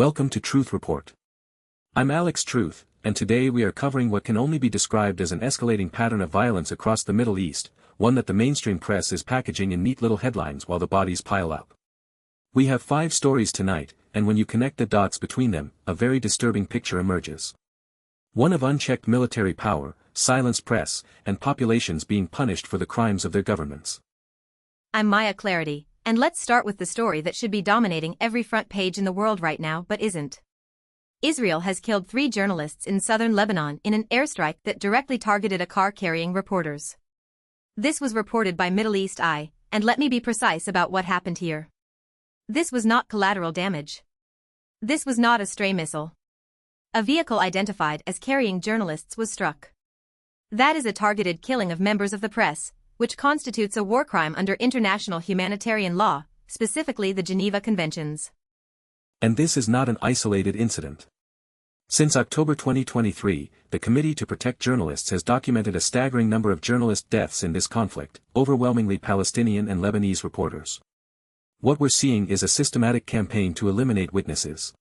Welcome to Truth Report. I'm Alex Truth, and today we are covering what can only be described as an escalating pattern of violence across the Middle East, one that the mainstream press is packaging in neat little headlines while the bodies pile up. We have 5 stories tonight, and when you connect the dots between them, a very disturbing picture emerges. One of unchecked military power, silenced press, and populations being punished for the crimes of their governments. I'm Maya Clarity, and let's start with the story that should be dominating every front page in the world right now but isn't. Israel has killed 3 journalists in southern Lebanon in an airstrike that directly targeted a car carrying reporters. This was reported by Middle East Eye, and let me be precise about what happened here. This was not collateral damage. This was not a stray missile. A vehicle identified as carrying journalists was struck. That is a targeted killing of members of the press, which constitutes a war crime under international humanitarian law, specifically the Geneva Conventions. And this is not an isolated incident. Since October 2023, the Committee to Protect Journalists has documented a staggering number of journalist deaths in this conflict, overwhelmingly Palestinian and Lebanese reporters. What we're seeing is a systematic campaign to eliminate witnesses.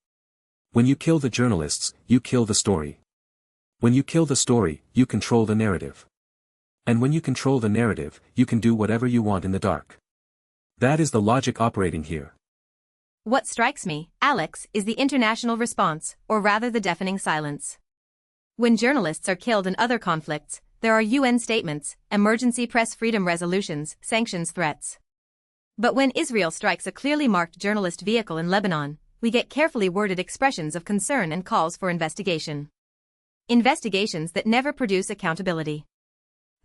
When you kill the journalists, you kill the story. When you kill the story, you control the narrative. And when you control the narrative, you can do whatever you want in the dark. That is the logic operating here. What strikes me, Alex, is the international response, or rather the deafening silence. When journalists are killed in other conflicts, there are UN statements, emergency press freedom resolutions, sanctions threats. But when Israel strikes a clearly marked journalist vehicle in Lebanon, we get carefully worded expressions of concern and calls for investigation. Investigations that never produce accountability.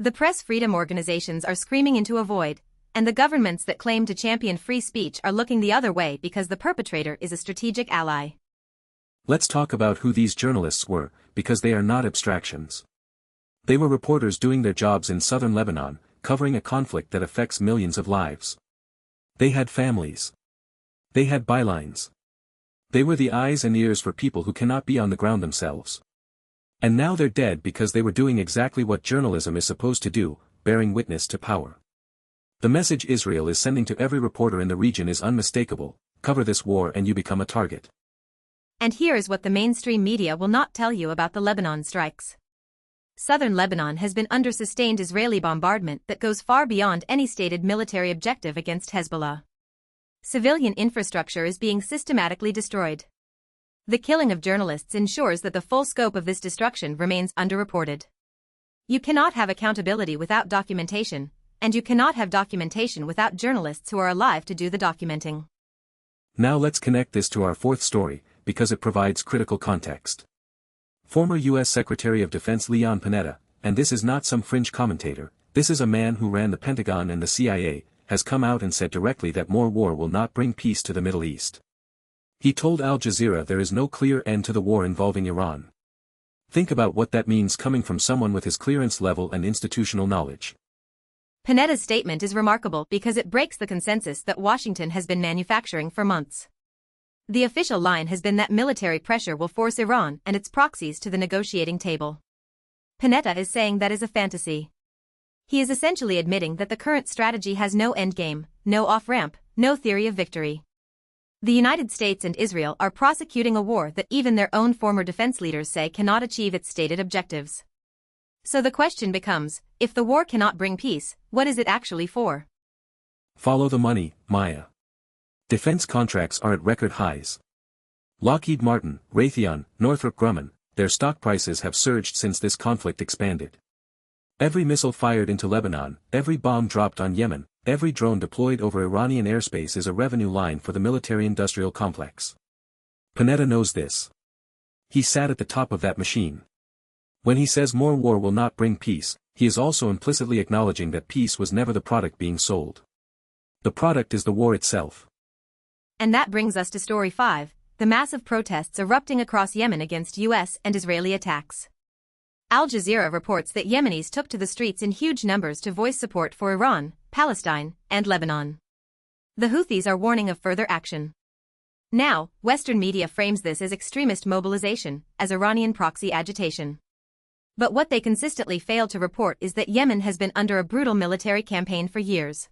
The press freedom organizations are screaming into a void, and the governments that claim to champion free speech are looking the other way because the perpetrator is a strategic ally. Let's talk about who these journalists were, because they are not abstractions. They were reporters doing their jobs in southern Lebanon, covering a conflict that affects millions of lives. They had families. They had bylines. They were the eyes and ears for people who cannot be on the ground themselves. And now they're dead because they were doing exactly what journalism is supposed to do, bearing witness to power. The message Israel is sending to every reporter in the region is unmistakable: cover this war and you become a target. And here's what the mainstream media will not tell you about the Lebanon strikes. Southern Lebanon has been under sustained Israeli bombardment that goes far beyond any stated military objective against Hezbollah. Civilian infrastructure is being systematically destroyed. The killing of journalists ensures that the full scope of this destruction remains underreported. You cannot have accountability without documentation, and you cannot have documentation without journalists who are alive to do the documenting. Now let's connect this to our 4th story, because it provides critical context. Former U.S. Secretary of Defense Leon Panetta, and this is not some fringe commentator, this is a man who ran the Pentagon and the CIA, has come out and said directly that more war will not bring peace to the Middle East. He told Al Jazeera there is no clear end to the war involving Iran. Think about what that means coming from someone with his clearance level and institutional knowledge. Panetta's statement is remarkable because it breaks the consensus that Washington has been manufacturing for months. The official line has been that military pressure will force Iran and its proxies to the negotiating table. Panetta is saying that is a fantasy. He is essentially admitting that the current strategy has no endgame, no off-ramp, no theory of victory. The United States and Israel are prosecuting a war that even their own former defense leaders say cannot achieve its stated objectives. So the question becomes, if the war cannot bring peace, what is it actually for? Follow the money, Maya. Defense contracts are at record highs. Lockheed Martin, Raytheon, Northrop Grumman, their stock prices have surged since this conflict expanded. Every missile fired into Lebanon, every bomb dropped on Yemen, every drone deployed over Iranian airspace is a revenue line for the military-industrial complex. Panetta knows this. He sat at the top of that machine. When he says more war will not bring peace, he is also implicitly acknowledging that peace was never the product being sold. The product is the war itself. And that brings us to story 5, the massive protests erupting across Yemen against U.S. and Israeli attacks. Al Jazeera reports that Yemenis took to the streets in huge numbers to voice support for Iran, Palestine, and Lebanon. The Houthis are warning of further action. Now, Western media frames this as extremist mobilization, as Iranian proxy agitation. But what they consistently fail to report is that Yemen has been under a brutal military campaign for years.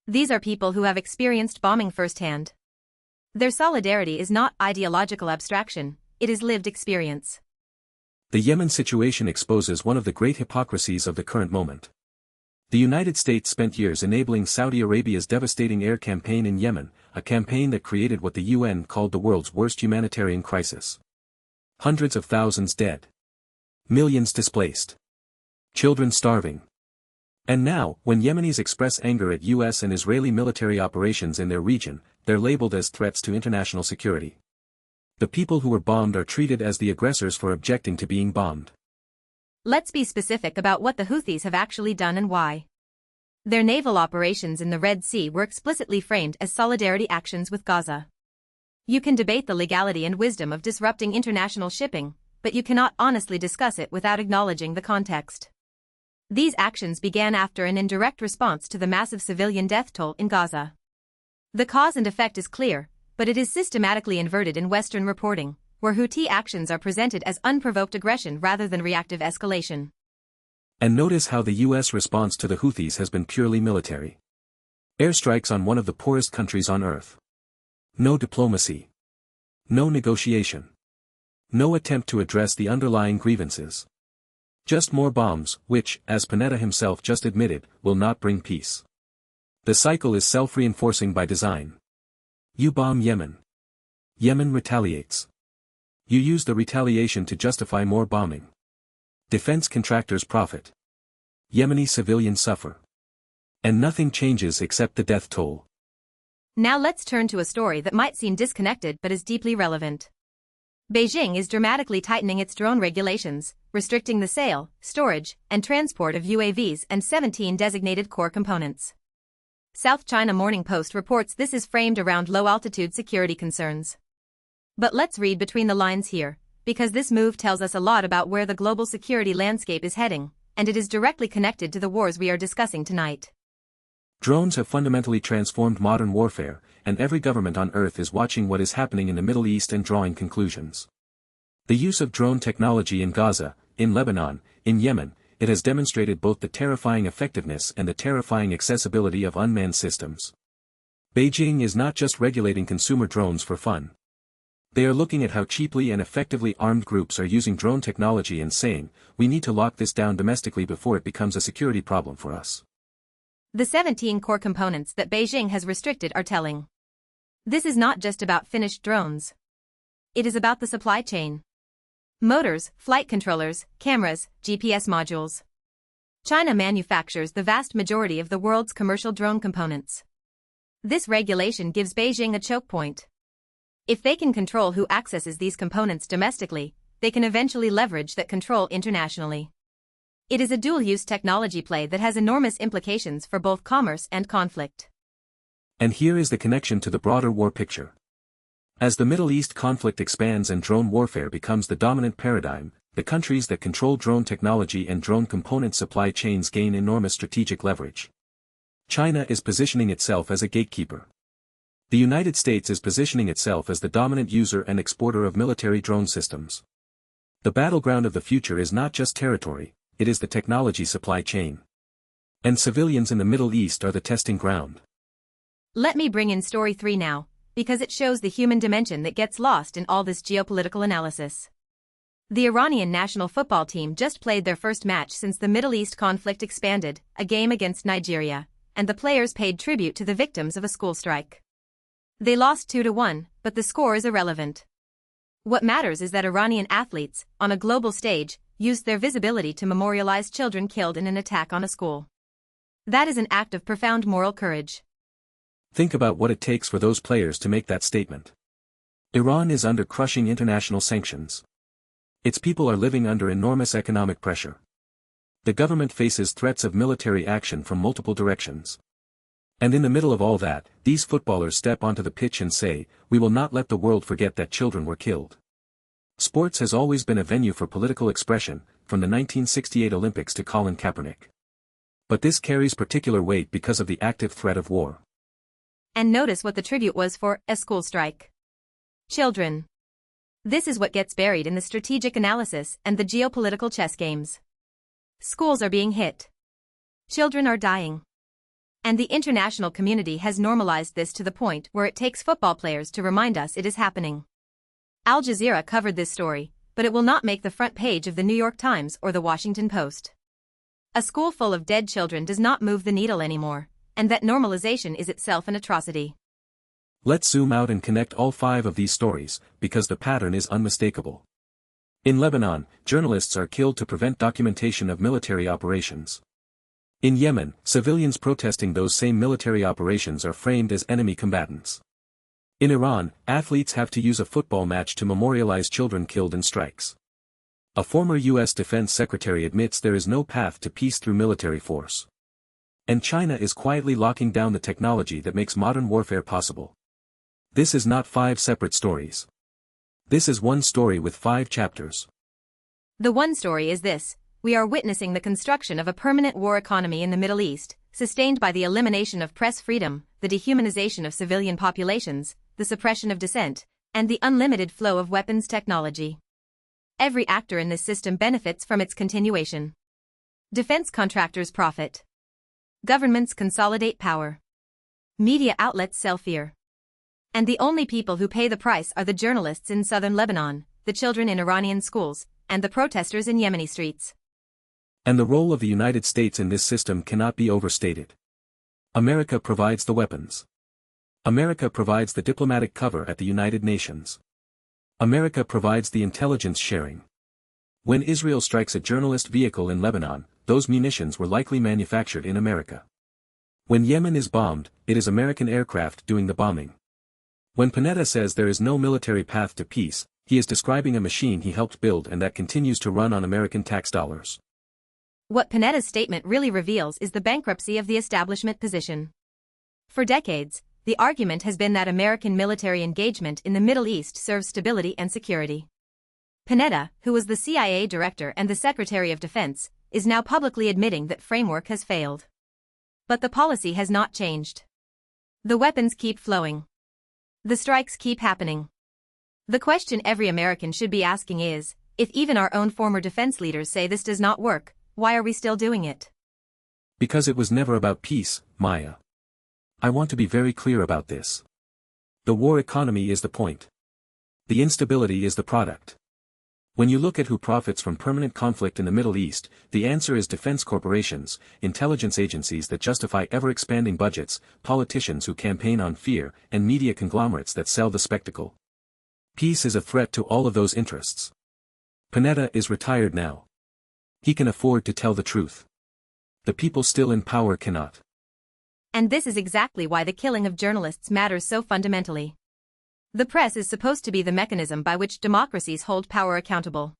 These are people who have experienced bombing firsthand. Their solidarity is not ideological abstraction, it is lived experience. The Yemen situation exposes one of the great hypocrisies of the current moment. The United States spent years enabling Saudi Arabia's devastating air campaign in Yemen, a campaign that created what the UN called the world's worst humanitarian crisis. Hundreds of thousands dead. Millions displaced. Children starving. And now, when Yemenis express anger at US and Israeli military operations in their region, they're labeled as threats to international security. The people who were bombed are treated as the aggressors for objecting to being bombed. Let's be specific about what the Houthis have actually done and why. Their naval operations in the Red Sea were explicitly framed as solidarity actions with Gaza. You can debate the legality and wisdom of disrupting international shipping, but you cannot honestly discuss it without acknowledging the context. These actions began after and in direct response to the massive civilian death toll in Gaza. The cause and effect is clear, but it is systematically inverted in Western reporting, where Houthi actions are presented as unprovoked aggression rather than reactive escalation. And notice how the US response to the Houthis has been purely military. Airstrikes on one of the poorest countries on earth. No diplomacy. No negotiation. No attempt to address the underlying grievances. Just more bombs, which, as Panetta himself just admitted, will not bring peace. The cycle is self-reinforcing by design. You bomb Yemen. Yemen retaliates. You use the retaliation to justify more bombing. Defense contractors profit. Yemeni civilians suffer. And nothing changes except the death toll. Now let's turn to a story that might seem disconnected but is deeply relevant. Beijing is dramatically tightening its drone regulations, restricting the sale, storage, and transport of UAVs and 17 designated core components. South China Morning Post reports this is framed around low-altitude security concerns. But let's read between the lines here, because this move tells us a lot about where the global security landscape is heading, and it is directly connected to the wars we are discussing tonight. Drones have fundamentally transformed modern warfare, and every government on Earth is watching what is happening in the Middle East and drawing conclusions. The use of drone technology in Gaza, in Lebanon, in Yemen, it has demonstrated both the terrifying effectiveness and the terrifying accessibility of unmanned systems. Beijing is not just regulating consumer drones for fun. They are looking at how cheaply and effectively armed groups are using drone technology and saying, we need to lock this down domestically before it becomes a security problem for us. The 17 core components that Beijing has restricted are telling. This is not just about finished drones. It is about the supply chain. Motors, flight controllers, cameras, GPS modules. China manufactures the vast majority of the world's commercial drone components. This regulation gives Beijing a choke point. If they can control who accesses these components domestically, they can eventually leverage that control internationally. It is a dual-use technology play that has enormous implications for both commerce and conflict. And here is the connection to the broader war picture. As the Middle East conflict expands and drone warfare becomes the dominant paradigm, the countries that control drone technology and drone component supply chains gain enormous strategic leverage. China is positioning itself as a gatekeeper. The United States is positioning itself as the dominant user and exporter of military drone systems. The battleground of the future is not just territory, it is the technology supply chain. And civilians in the Middle East are the testing ground. Let me bring in story 3 now, because it shows the human dimension that gets lost in all this geopolitical analysis. The Iranian national football team just played their first match since the Middle East conflict expanded, a game against Nigeria, and the players paid tribute to the victims of a school strike. They lost 2-1, but the score is irrelevant. What matters is that Iranian athletes, on a global stage, used their visibility to memorialize children killed in an attack on a school. That is an act of profound moral courage. Think about what it takes for those players to make that statement. Iran is under crushing international sanctions. Its people are living under enormous economic pressure. The government faces threats of military action from multiple directions. And in the middle of all that, these footballers step onto the pitch and say, we will not let the world forget that children were killed. Sports has always been a venue for political expression, from the 1968 Olympics to Colin Kaepernick. But this carries particular weight because of the active threat of war. And notice what the tribute was for a school strike. Children. This is what gets buried in the strategic analysis and the geopolitical chess games. Schools are being hit. Children are dying. And the international community has normalized this to the point where it takes football players to remind us it is happening. Al Jazeera covered this story, but it will not make the front page of the New York Times or the Washington Post. A school full of dead children does not move the needle anymore, and that normalization is itself an atrocity. Let's zoom out and connect all 5 of these stories, because the pattern is unmistakable. In Lebanon, journalists are killed to prevent documentation of military operations. In Yemen, civilians protesting those same military operations are framed as enemy combatants. In Iran, athletes have to use a football match to memorialize children killed in strikes. A former U.S. Defense Secretary admits there is no path to peace through military force. And China is quietly locking down the technology that makes modern warfare possible. This is not 5 separate stories. This is one story with 5 chapters. The one story is this: we are witnessing the construction of a permanent war economy in the Middle East, sustained by the elimination of press freedom, the dehumanization of civilian populations, the suppression of dissent, and the unlimited flow of weapons technology. Every actor in this system benefits from its continuation. Defense contractors profit. Governments consolidate power. Media outlets sell fear. And the only people who pay the price are the journalists in southern Lebanon, the children in Iranian schools, and the protesters in Yemeni streets. And the role of the United States in this system cannot be overstated. America provides the weapons. America provides the diplomatic cover at the United Nations. America provides the intelligence sharing. When Israel strikes a journalist vehicle in Lebanon, those munitions were likely manufactured in America. When Yemen is bombed, it is American aircraft doing the bombing. When Panetta says there is no military path to peace, he is describing a machine he helped build and that continues to run on American tax dollars. What Panetta's statement really reveals is the bankruptcy of the establishment position. For decades, the argument has been that American military engagement in the Middle East serves stability and security. Panetta, who was the CIA director and the Secretary of Defense, is now publicly admitting that framework has failed. But the policy has not changed. The weapons keep flowing. The strikes keep happening. The question every American should be asking is, if even our own former defense leaders say this does not work, why are we still doing it? Because it was never about peace, Maya. I want to be very clear about this. The war economy is the point. The instability is the product. When you look at who profits from permanent conflict in the Middle East, the answer is defense corporations, intelligence agencies that justify ever-expanding budgets, politicians who campaign on fear, and media conglomerates that sell the spectacle. Peace is a threat to all of those interests. Panetta is retired now. He can afford to tell the truth. The people still in power cannot. And this is exactly why the killing of journalists matters so fundamentally. The press is supposed to be the mechanism by which democracies hold power accountable.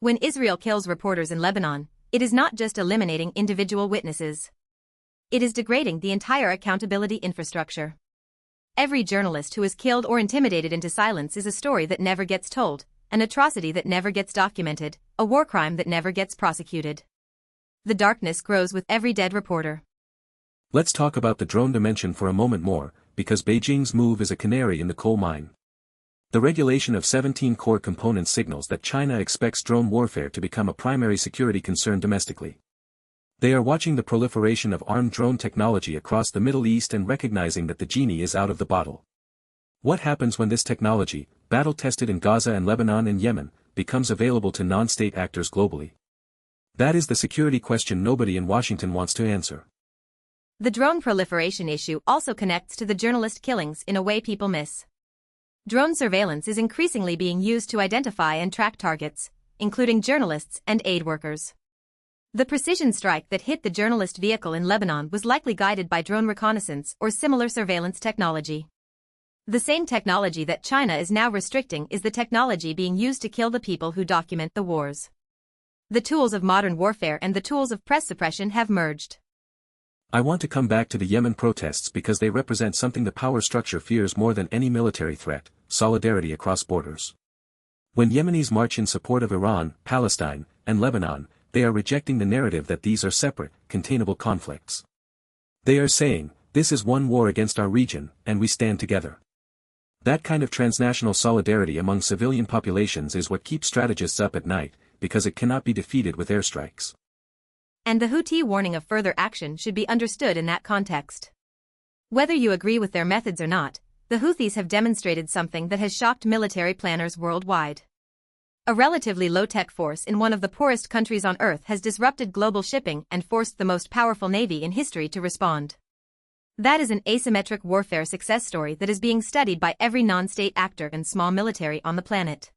When Israel kills reporters in Lebanon, it is not just eliminating individual witnesses. It is degrading the entire accountability infrastructure. Every journalist who is killed or intimidated into silence is a story that never gets told, an atrocity that never gets documented, a war crime that never gets prosecuted. The darkness grows with every dead reporter. Let's talk about the drone dimension for a moment more, because Beijing's move is a canary in the coal mine. The regulation of 17 core components signals that China expects drone warfare to become a primary security concern domestically. They are watching the proliferation of armed drone technology across the Middle East and recognizing that the genie is out of the bottle. What happens when this technology, battle-tested in Gaza and Lebanon and Yemen, becomes available to non-state actors globally? That is the security question nobody in Washington wants to answer. The drone proliferation issue also connects to the journalist killings in a way people miss. Drone surveillance is increasingly being used to identify and track targets, including journalists and aid workers. The precision strike that hit the journalist vehicle in Lebanon was likely guided by drone reconnaissance or similar surveillance technology. The same technology that China is now restricting is the technology being used to kill the people who document the wars. The tools of modern warfare and the tools of press suppression have merged. I want to come back to the Yemen protests because they represent something the power structure fears more than any military threat: solidarity across borders. When Yemenis march in support of Iran, Palestine, and Lebanon, they are rejecting the narrative that these are separate, containable conflicts. They are saying, this is one war against our region, and we stand together. That kind of transnational solidarity among civilian populations is what keeps strategists up at night, because it cannot be defeated with airstrikes. And the Houthi warning of further action should be understood in that context. Whether you agree with their methods or not, the Houthis have demonstrated something that has shocked military planners worldwide. A relatively low-tech force in one of the poorest countries on Earth has disrupted global shipping and forced the most powerful navy in history to respond. That is an asymmetric warfare success story that is being studied by every non-state actor and small military on the planet.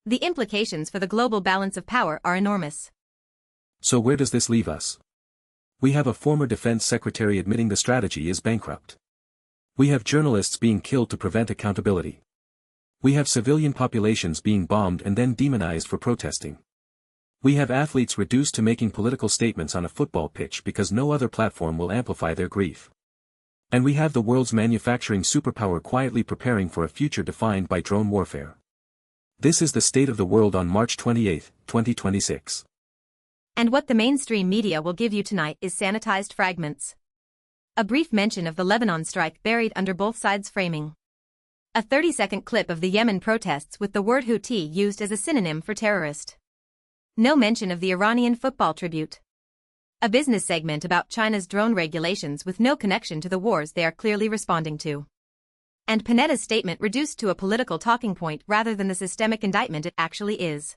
The implications for the global balance of power are enormous. So where does this leave us? We have a former defense secretary admitting the strategy is bankrupt. We have journalists being killed to prevent accountability. We have civilian populations being bombed and then demonized for protesting. We have athletes reduced to making political statements on a football pitch because no other platform will amplify their grief. And we have the world's manufacturing superpower quietly preparing for a future defined by drone warfare. This is the state of the world on March 28, 2026. And what the mainstream media will give you tonight is sanitized fragments. A brief mention of the Lebanon strike buried under both sides' framing. A 30-second clip of the Yemen protests with the word Houthi used as a synonym for terrorist. No mention of the Iranian football tribute. A business segment about China's drone regulations with no connection to the wars they are clearly responding to. And Panetta's statement reduced to a political talking point rather than the systemic indictment it actually is.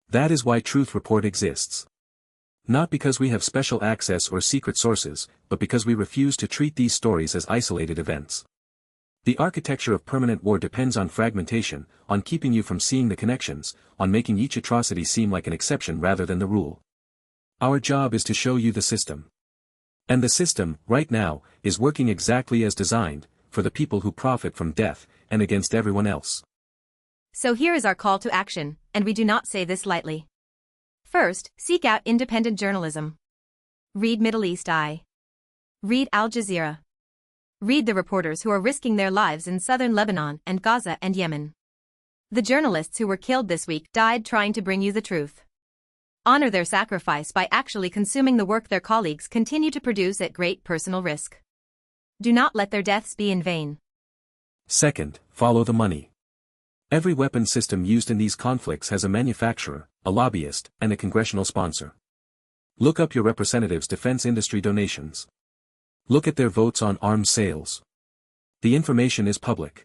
That is why Truth Report exists. Not because we have special access or secret sources, but because we refuse to treat these stories as isolated events. The architecture of permanent war depends on fragmentation, on keeping you from seeing the connections, on making each atrocity seem like an exception rather than the rule. Our job is to show you the system. And the system, right now, is working exactly as designed, for the people who profit from death, and against everyone else. So here is our call to action, and we do not say this lightly. First, seek out independent journalism. Read Middle East Eye. Read Al Jazeera. Read the reporters who are risking their lives in southern Lebanon and Gaza and Yemen. The journalists who were killed this week died trying to bring you the truth. Honor their sacrifice by actually consuming the work their colleagues continue to produce at great personal risk. Do not let their deaths be in vain. Second, follow the money. Every weapon system used in these conflicts has a manufacturer, a lobbyist, and a congressional sponsor. Look up your representatives' defense industry donations. Look at their votes on arms sales. The information is public.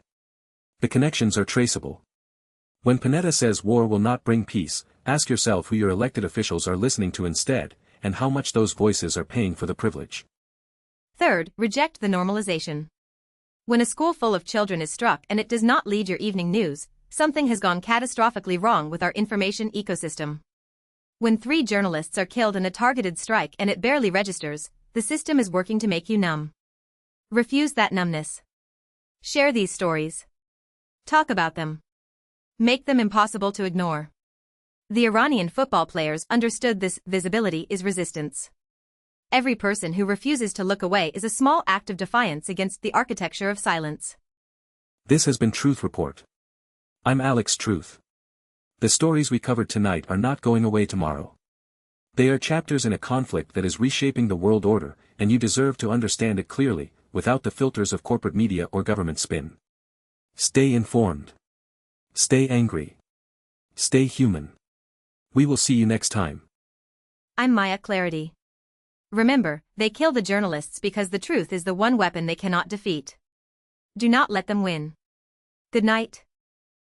The connections are traceable. When Panetta says war will not bring peace, ask yourself who your elected officials are listening to instead, and how much those voices are paying for the privilege. Third, reject the normalization. When a school full of children is struck and it does not lead your evening news, something has gone catastrophically wrong with our information ecosystem. When 3 journalists are killed in a targeted strike and it barely registers, the system is working to make you numb. Refuse that numbness. Share these stories. Talk about them. Make them impossible to ignore. The Iranian football players understood this visibility is resistance. Every person who refuses to look away is a small act of defiance against the architecture of silence. This has been Truth Report. I'm Alex Truth. The stories we covered tonight are not going away tomorrow. They are chapters in a conflict that is reshaping the world order, and you deserve to understand it clearly, without the filters of corporate media or government spin. Stay informed. Stay angry. Stay human. We will see you next time. I'm Maya Clarity. Remember, they kill the journalists because the truth is the one weapon they cannot defeat. Do not let them win. Good night.